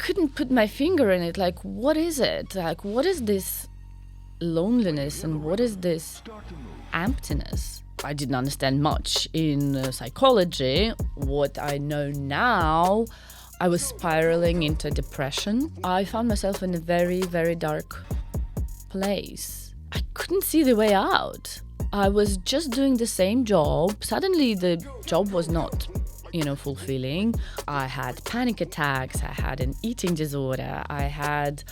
couldn't put my finger in it. Like, what is it? Like, what is this loneliness and what is this emptiness? I didn't understand much in psychology. What I know now, I was spiraling into depression. I found myself in a very, very dark place. I couldn't see the way out. I was just doing the same job. Suddenly the job was not, fulfilling. I had panic attacks. I had an eating disorder. I had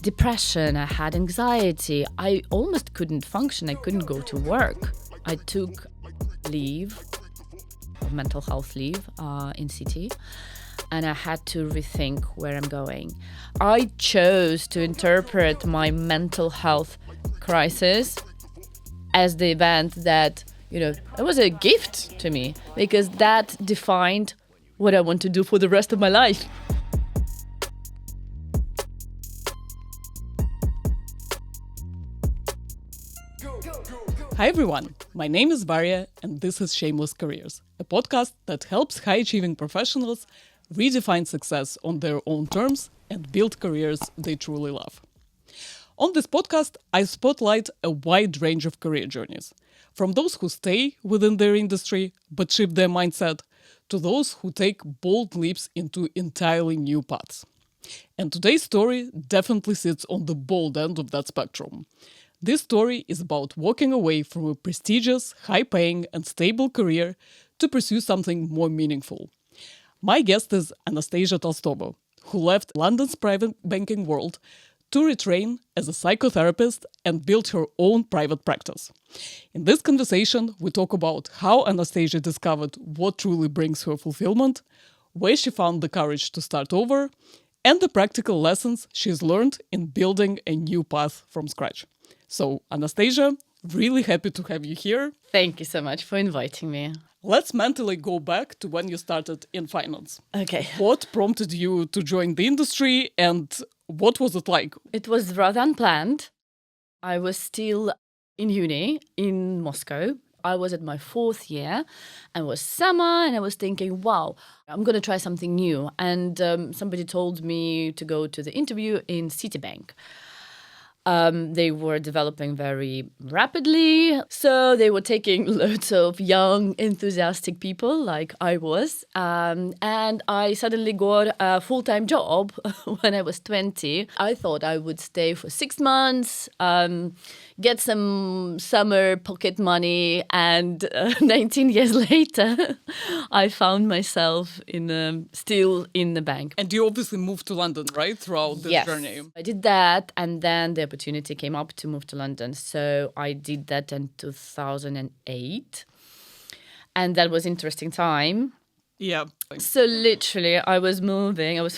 depression. I had anxiety. I almost couldn't function. I couldn't go to work. I took leave, mental health leave in city, and I had to rethink where I'm going. I chose to interpret my mental health crisis as the event that, it was a gift to me because that defined what I want to do for the rest of my life. Hi everyone, my name is Varya and this is Shameless Careers, a podcast that helps high-achieving professionals redefine success on their own terms and build careers they truly love. On this podcast, I spotlight a wide range of career journeys, from those who stay within their industry but shift their mindset, to those who take bold leaps into entirely new paths. And today's story definitely sits on the bold end of that spectrum. This story is about walking away from a prestigious, high-paying and stable career to pursue something more meaningful. My guest is Anastasia, who left London's private banking world to retrain as a psychotherapist and build her own private practice. In this conversation, we talk about how Anastasia discovered what truly brings her fulfillment, where she found the courage to start over, and the practical lessons she's learned in building a new path from scratch. So, Anastasia, really happy to have you here. Thank you so much for inviting me. Let's mentally go back to when you started in finance. Okay. What prompted you to join the industry and what was it like? It was rather unplanned. I was still in uni in Moscow. I was at my 4th year and it was summer and I was thinking, wow, I'm going to try something new. And somebody told me to go to the interview in Citibank. They were developing very rapidly, so they were taking loads of young, enthusiastic people like I was. And I suddenly got a full-time job when I was 20. I thought I would stay for 6 months, get some summer pocket money, and 19 years later, I found myself still in the bank. And you obviously moved to London, right, throughout this journey? I did that, and then the opportunity came up to move to London. So I did that in 2008, and that was interesting time. Yeah. So literally, I was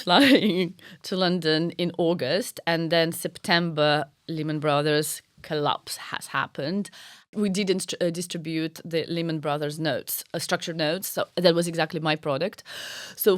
flying to London in August, and then September, Lehman Brothers collapse has happened. We didn't distribute the Lehman Brothers notes, structured notes. So that was exactly my product. So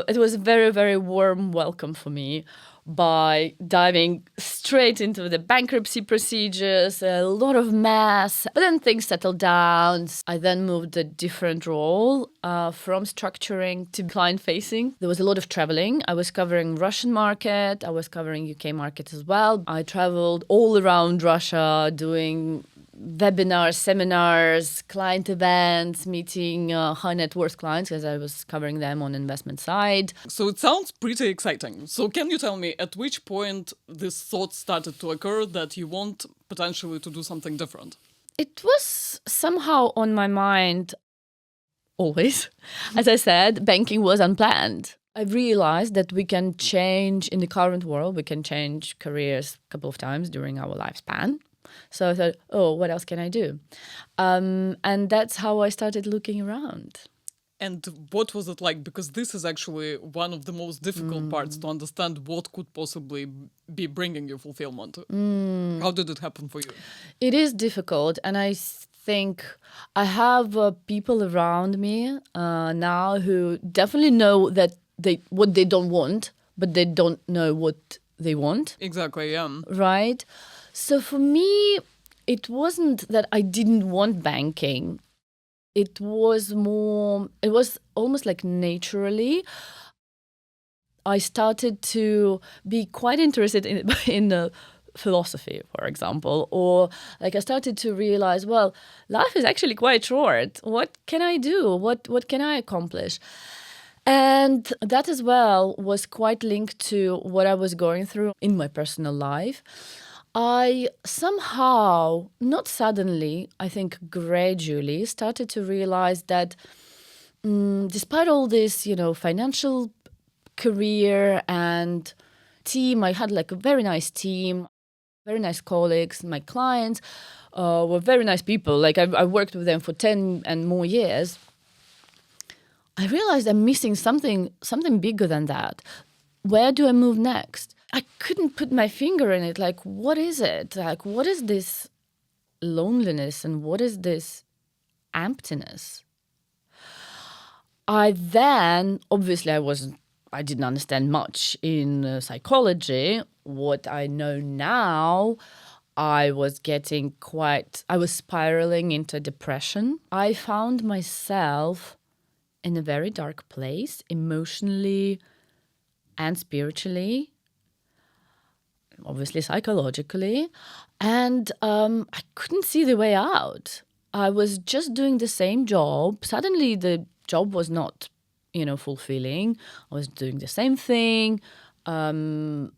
it was a very, very warm welcome for me by diving straight into the bankruptcy procedures, a lot of mess. But then things settled down. I then moved a different role from structuring to client-facing. There was a lot of traveling. I was covering Russian market. I was covering UK market as well. I traveled all around Russia doing webinars, seminars, client events, meeting high net worth clients because I was covering them on investment side. So it sounds pretty exciting. So can you tell me at which point this thought started to occur that you want potentially to do something different? It was somehow on my mind always. As I said, banking was unplanned. I realized that we can change in the current world, we can change careers a couple of times during our lifespan. So I thought, what else can I do? And that's how I started looking around. And what was it like? Because this is actually one of the most difficult parts to understand what could possibly be bringing you fulfillment. How did it happen for you? It is difficult. And I think I have people around me now who definitely know that what they don't want, but they don't know what they want. Exactly, yeah. Right? So for me, it wasn't that I didn't want banking. It was almost like naturally. I started to be quite interested in philosophy, for example, or like I started to realize, well, life is actually quite short. What can I do? What can I accomplish? And that as well was quite linked to what I was going through in my personal life. I somehow, not suddenly, I think gradually started to realize that despite all this, financial career and team, I had like a very nice team, very nice colleagues. My clients were very nice people. Like I worked with them for 10 and more years. I realized I'm missing something bigger than that. Where do I move next? I couldn't put my finger in it. Like, what is it? Like, what is this loneliness and what is this emptiness? Obviously, I didn't understand much in psychology. What I know now, I was spiraling into depression. I found myself in a very dark place, emotionally and spiritually, obviously psychologically, and I couldn't see the way out. I was just doing the same job. Suddenly the job was not, fulfilling. I was doing the same thing. I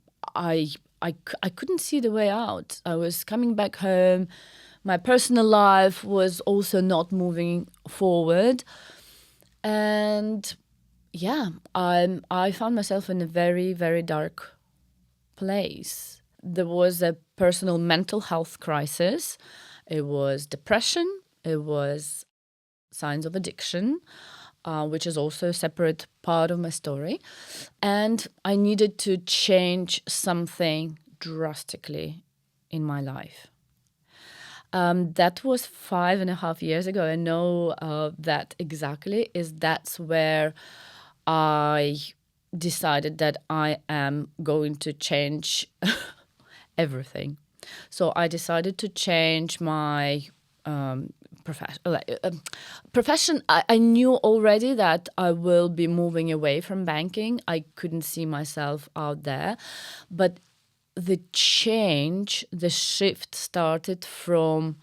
couldn't see the way out. I was coming back home. My personal life was also not moving forward. And yeah, I found myself in a very, very dark place. There was a personal mental health crisis. It was depression. It was signs of addiction, which is also a separate part of my story. And I needed to change something drastically in my life. That was 5.5 years ago. I know that exactly that's where I decided that I am going to change everything. So I decided to change my profession. I knew already that I will be moving away from banking. I couldn't see myself out there. But the shift started from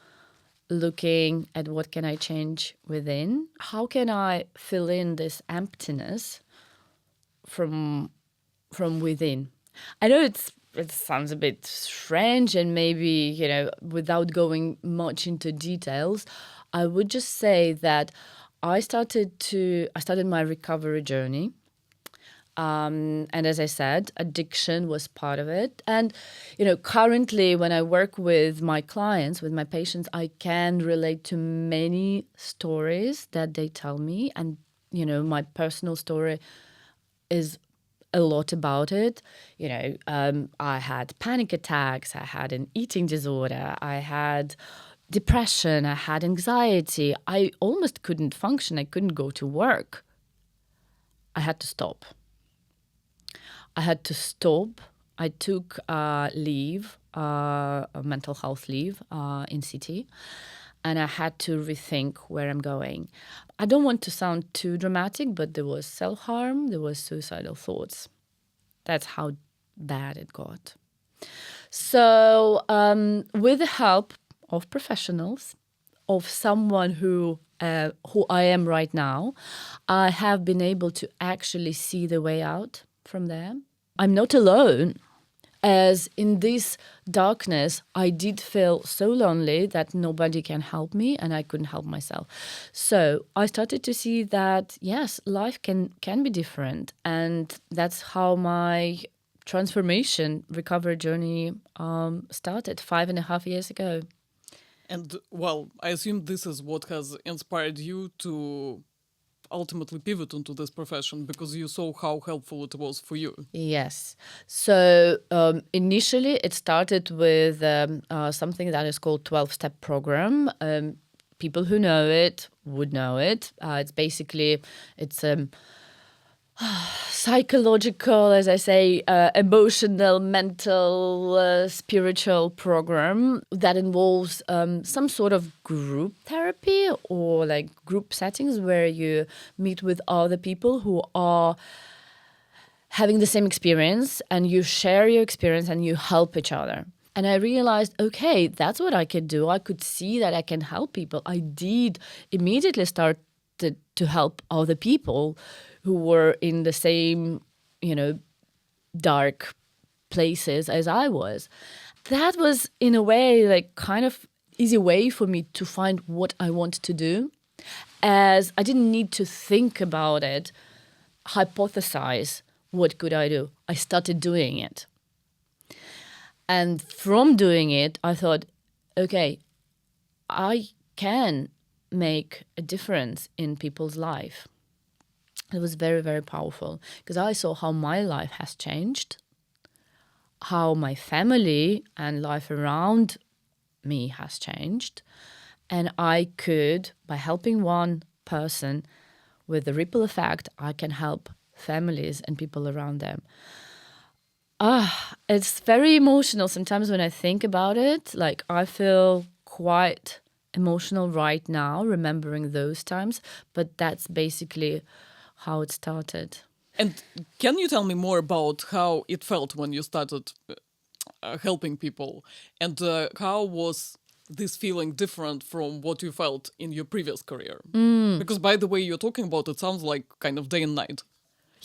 looking at what can I change within? How can I fill in this emptiness from within? I know it sounds a bit strange, and maybe, without going much into details, I would just say that I started my recovery journey. And as I said, addiction was part of it. And, currently when I work with my clients, with my patients, I can relate to many stories that they tell me. And, my personal story is a lot about it. I had panic attacks. I had an eating disorder. I had depression. I had anxiety. I almost couldn't function. I couldn't go to work. I had to stop. I took leave, a mental health leave in city, and I had to rethink where I'm going. I don't want to sound too dramatic, but there was self-harm, there was suicidal thoughts. That's how bad it got. So with the help of professionals, of someone who I am right now, I have been able to actually see the way out from there. I'm not alone, as in this darkness, I did feel so lonely that nobody can help me and I couldn't help myself. So I started to see that, yes, life can be different. And that's how my transformation recovery journey started 5.5 years ago. And, well, I assume this is what has inspired you to ultimately pivot into this profession, because you saw how helpful it was for you. Yes. So initially it started with something that is called 12-step program. People who know it would know it. It's psychological, as I say, emotional, mental, spiritual program that involves some sort of group therapy or like group settings where you meet with other people who are having the same experience, and you share your experience and you help each other. And I realized, okay, that's what I could do. I could see that I can help people. I did immediately start to help other people who were in the same, dark places as I was. That was, in a way, like kind of easy way for me to find what I want to do, as I didn't need to think about it, hypothesize what could I do. I started doing it. And from doing it, I thought, okay, I can make a difference in people's life. It was very, very powerful because I saw how my life has changed, how my family and life around me has changed. And I could, by helping one person with the ripple effect, I can help families and people around them. It's very emotional sometimes when I think about it. Like, I feel quite emotional right now, remembering those times. But that's basically how it started. And can you tell me more about how it felt when you started helping people? And how was this feeling different from what you felt in your previous career? Because by the way you're talking about it sounds like kind of day and night.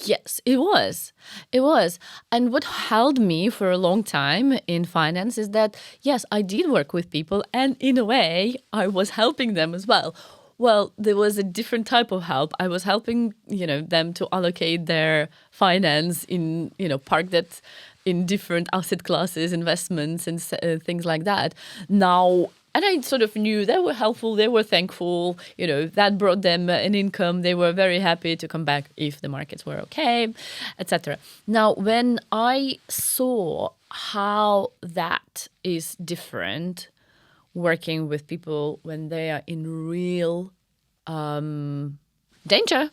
Yes, it was. It was. And what held me for a long time in finance is that, yes, I did work with people, and in a way, I was helping them as well. Well, there was a different type of help. I was helping, them to allocate their finance in, park that in different asset classes, investments, and things like that. Now, and I sort of knew they were helpful, they were thankful, that brought them an income. They were very happy to come back if the markets were okay, etc. Now, when I saw how that is different, working with people when they are in real danger,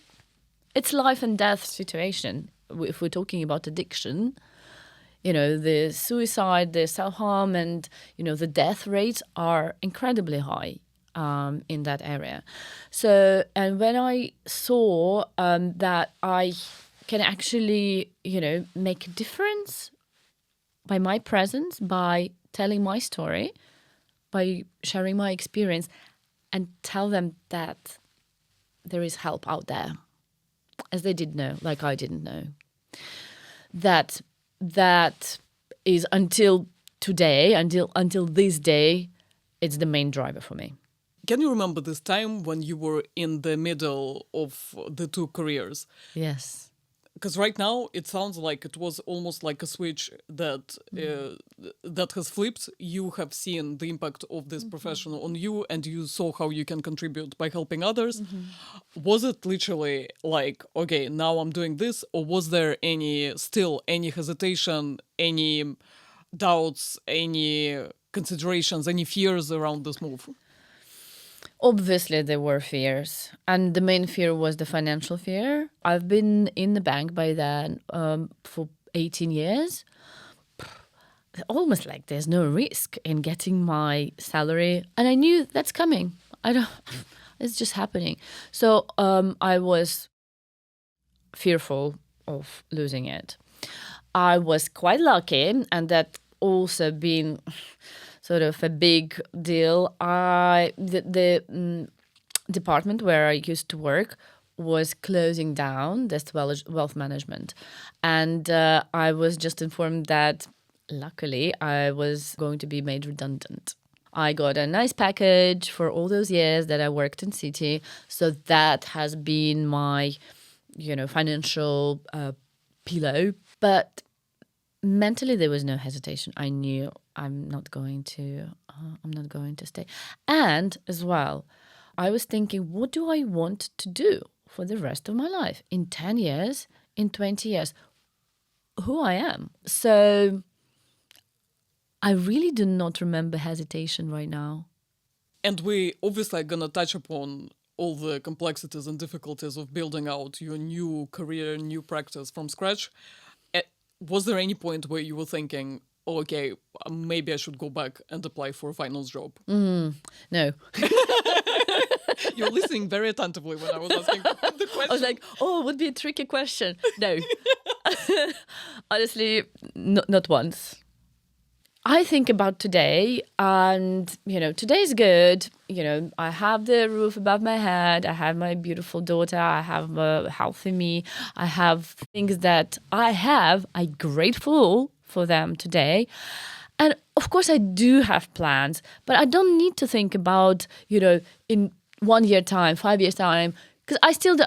it's life and death situation. If we're talking about addiction, the suicide, the self-harm, and, the death rates are incredibly high in that area. So, and when I saw that I can actually, make a difference by my presence, by telling my story, by sharing my experience, and tell them that there is help out there, as they didn't know, like I didn't know. That is until today, until this day, it's the main driver for me. Can you remember this time when you were in the middle of the two careers? Yes. Because right now it sounds like it was almost like a switch that that has flipped. You have seen the impact of this profession on you, and you saw how you can contribute by helping others. Was it literally like, okay, now I'm doing this, or was there any hesitation, any doubts, any considerations, any fears around this move? Obviously, there were fears. And the main fear was the financial fear. I've been in the bank by then for 18 years. Almost like there's no risk in getting my salary. And I knew that's coming. It's just happening. So I was fearful of losing it. I was quite lucky, and that also been sort of a big deal. The department where I used to work was closing down, this wealth management. And I was just informed that, luckily, I was going to be made redundant. I got a nice package for all those years that I worked in City. So that has been my, financial pillow. But mentally, there was no hesitation. I knew I'm not going to stay. And as well, I was thinking, what do I want to do for the rest of my life? In 10 years, in 20 years, who I am. So I really do not remember hesitation right now. And we obviously are going to touch upon all the complexities and difficulties of building out your new career, new practice from scratch. Was there any point where you were thinking, oh, okay, maybe I should go back and apply for a finance job? No. You're listening very attentively when I was asking the question. I was like, oh, it would be a tricky question. No. Honestly, not once. I think about today, and today's good. I have the roof above my head. I have my beautiful daughter. I have a healthy me. I have things that I'm grateful for them today. And of course, I do have plans, but I don't need to think about, in 1 year time, 5 years time, because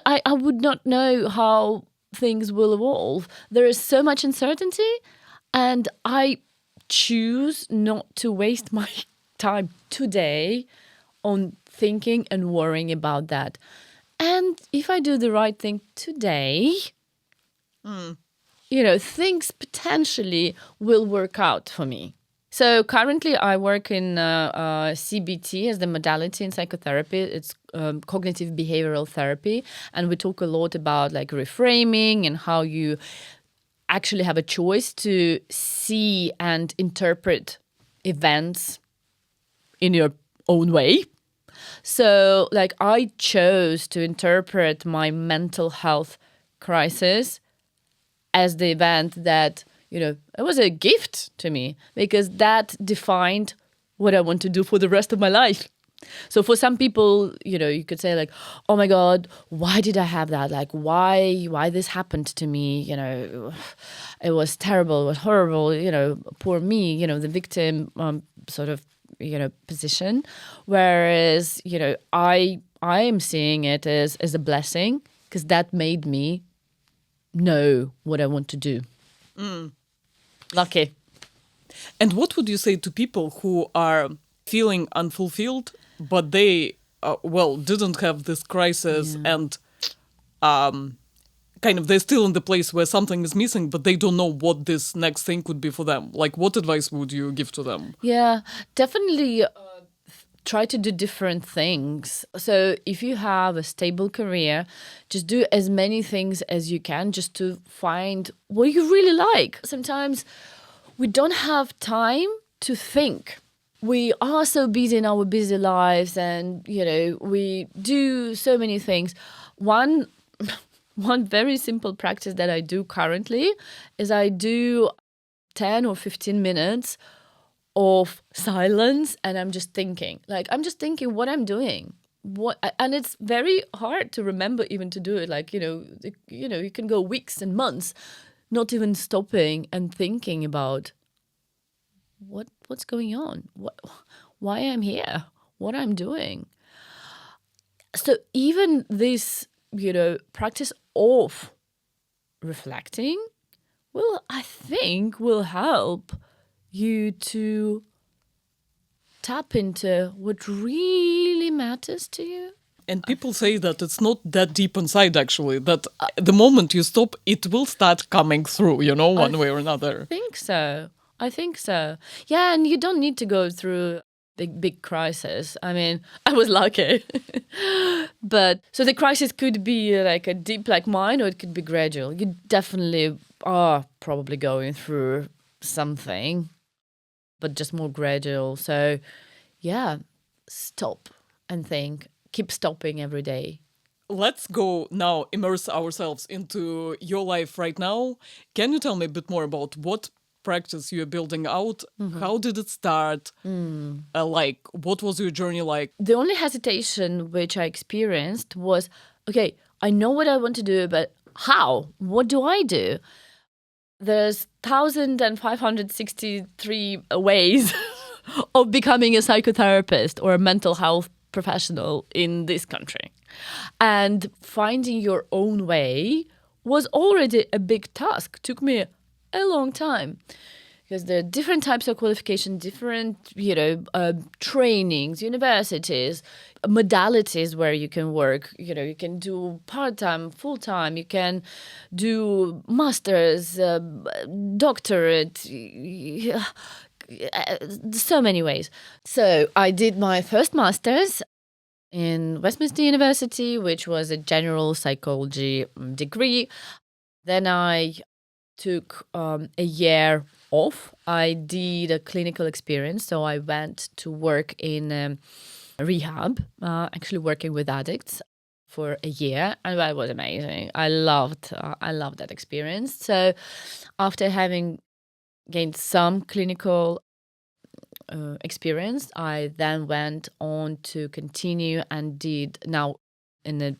I would not know how things will evolve. There is so much uncertainty, and I choose not to waste my time today on thinking and worrying about that. And if I do the right thing today, things potentially will work out for me. So currently I work in CBT as the modality in psychotherapy. It's cognitive behavioral therapy. And we talk a lot about like reframing and how you actually have a choice to see and interpret events in your own way. So like I chose to interpret my mental health crisis as the event that, it was a gift to me because that defined what I want to do for the rest of my life. So for some people, you could say like, oh my God, why did I have that? Like, why this happened to me? It was terrible, it was horrible, poor me, the victim sort of, position. Whereas, I am seeing it as a blessing because that made me know what I want to do. Lucky. And what would you say to people who are feeling unfulfilled, but they, didn't have this crisis and kind of they're still in the place where something is missing, but they don't know what this next thing could be for them? Like, what advice would you give to them? Yeah, definitely try to do different things. So if you have a stable career, just do as many things as you can just to find what you really like. Sometimes we don't have time to think. We are so busy in our busy lives and, we do so many things. One very simple practice that I do currently is I do 10 or 15 minutes of silence and I'm just thinking what I'm doing. And it's very hard to remember even to do it. Like, you can go weeks and months not even stopping and thinking about what's going on, why I'm here, what I'm doing. So even this, practice of reflecting I think will help you to tap into what really matters to you. And people say that it's not that deep inside, actually, that the moment you stop, it will start coming through, one way or another. I think so. Yeah, and you don't need to go through big crisis. I mean, I was lucky. But so the crisis could be like a deep like mine, or it could be gradual. You definitely are probably going through something, but just more gradual. So yeah, stop and think. Keep stopping every day. Let's go now immerse ourselves into your life right now. Can you tell me a bit more about what practice you're building out? Mm-hmm. How did it start? What was your journey like? The only hesitation which I experienced was, okay, I know what I want to do, but how? What do I do? There's 1,563 ways of becoming a psychotherapist or a mental health professional in this country. And finding your own way was already a big task. Took me a long time because there are different types of qualification, different, trainings, universities, modalities where you can work. You can do part-time, full-time, you can do masters, doctorate, so many ways. So I did my first master's in Westminster University, which was a general psychology degree. Then I took a year off. I did a clinical experience. So I went to work in rehab, actually working with addicts for a year, and that was amazing. I loved that experience. So after having gained some clinical experience, I then went on to continue and did now in a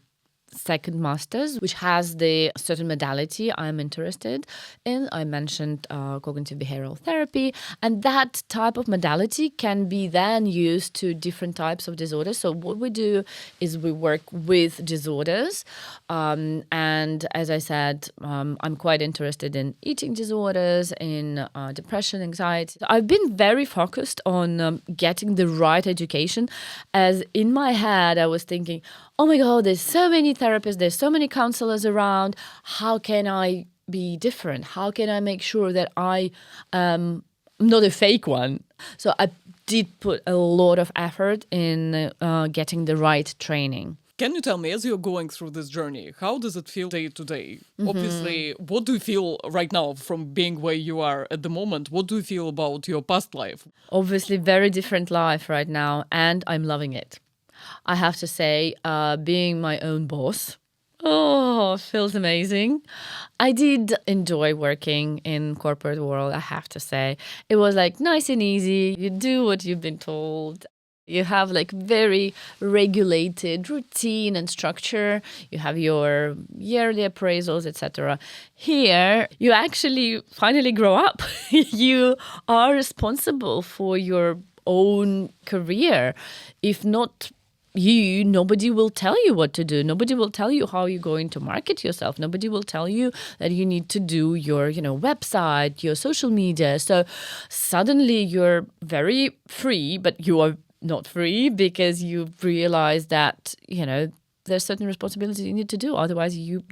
second master's, which has the certain modality I'm interested in. I mentioned cognitive behavioral therapy, and that type of modality can be then used to different types of disorders. So what we do is we work with disorders, and as I said, I'm quite interested in eating disorders, in depression, anxiety. I've been very focused on getting the right education, as in my head I was thinking, oh my God, there's so many therapists, there's so many counselors around. How can I be different? How can I make sure that I am not a fake one? So I did put a lot of effort in getting the right training. Can you tell me, as you're going through this journey, how does it feel day to day? Obviously, what do you feel right now from being where you are at the moment? What do you feel about your past life? Obviously, very different life right now, and I'm loving it. I have to say, being my own boss, feels amazing. I did enjoy working in corporate world, I have to say. It was like nice and easy. You do what you've been told. You have like very regulated routine and structure. You have your yearly appraisals, etc. Here, you actually finally grow up. You are responsible for your own career. If not you, nobody will tell you what to do. Nobody will tell you how you're going to market yourself. Nobody will tell you that you need to do your, website, your social media. So suddenly you're very free, but you are not free because you realize that, there's certain responsibilities you need to do. Otherwise, you're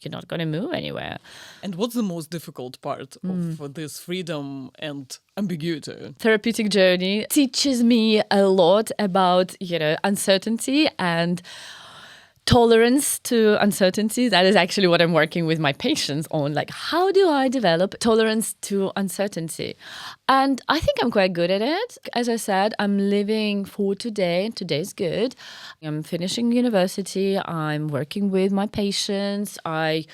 not going to move anywhere. And what's the most difficult part of this freedom and ambiguity? Therapeutic journey teaches me a lot about, uncertainty and tolerance to uncertainty. That is actually what I'm working with my patients on. Like, how do I develop tolerance to uncertainty? And I think I'm quite good at it. As I said, I'm living for today. Today's good. I'm finishing university. I'm working with my patients. I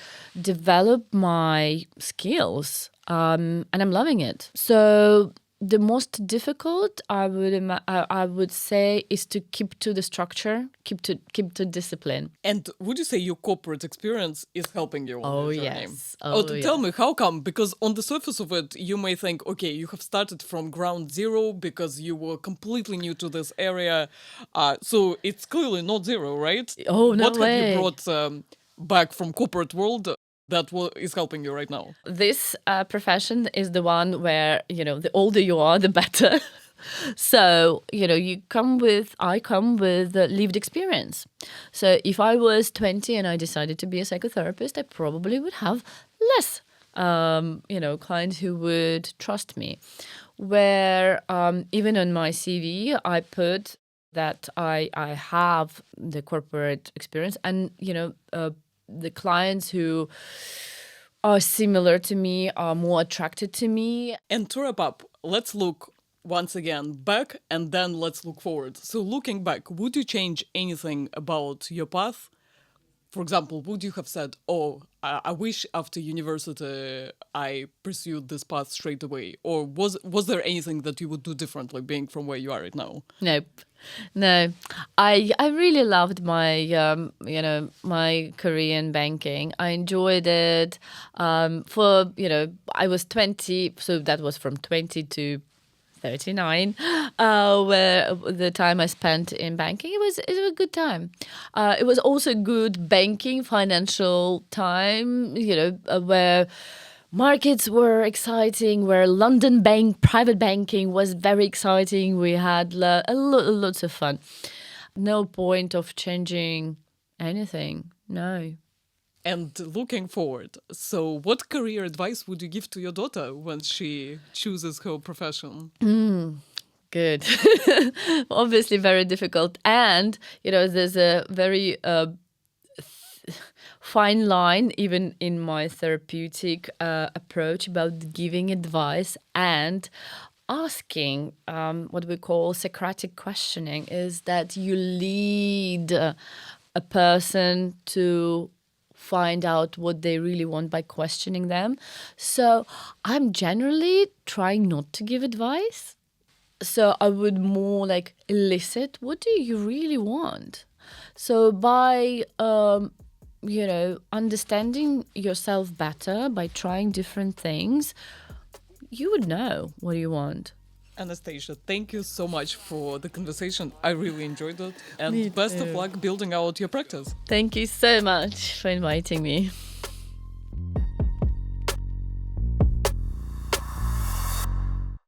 develop my skills, and I'm loving it. So the most difficult, I would say, is to keep to the structure, keep to discipline. And would you say your corporate experience is helping you on the journey? Yes. Tell me, how come? Because on the surface of it, you may think, okay, you have started from ground zero because you were completely new to this area. So it's clearly not zero, right? Oh, no What way. have you brought back from corporate world that is helping you right now? This profession is the one where, the older you are, the better. So, I come with lived experience. So if I was 20 and I decided to be a psychotherapist, I probably would have less, clients who would trust me. Where even on my CV, I put that I have the corporate experience and, the clients who are similar to me are more attracted to me. And to wrap up, let's look once again back and then let's look forward. So looking back, would you change anything about your path? For example, would you have said, I wish after university I pursued this path straight away? Or was there anything that you would do differently being from where you are right now? Nope. No, I really loved my my career in banking. I enjoyed it. I was 20, so that was from 20 to 39, where the time I spent in banking, it was a good time. It was also good banking, financial time, where markets were exciting, where London private banking was very exciting. We had lots of fun. No point of changing anything, no. And looking forward, so what career advice would you give to your daughter when she chooses her profession? Good. Obviously very difficult. And, there's a very fine line, even in my therapeutic approach, about giving advice and asking what we call Socratic questioning, is that you lead a person to find out what they really want by questioning them. So I'm generally trying not to give advice. So I would more like elicit, what do you really want? So by, understanding yourself better, by trying different things, you would know what you want. Anastasia, thank you so much for the conversation. I really enjoyed it. And Me best of too. luck building out your practice. Thank you so much for inviting me.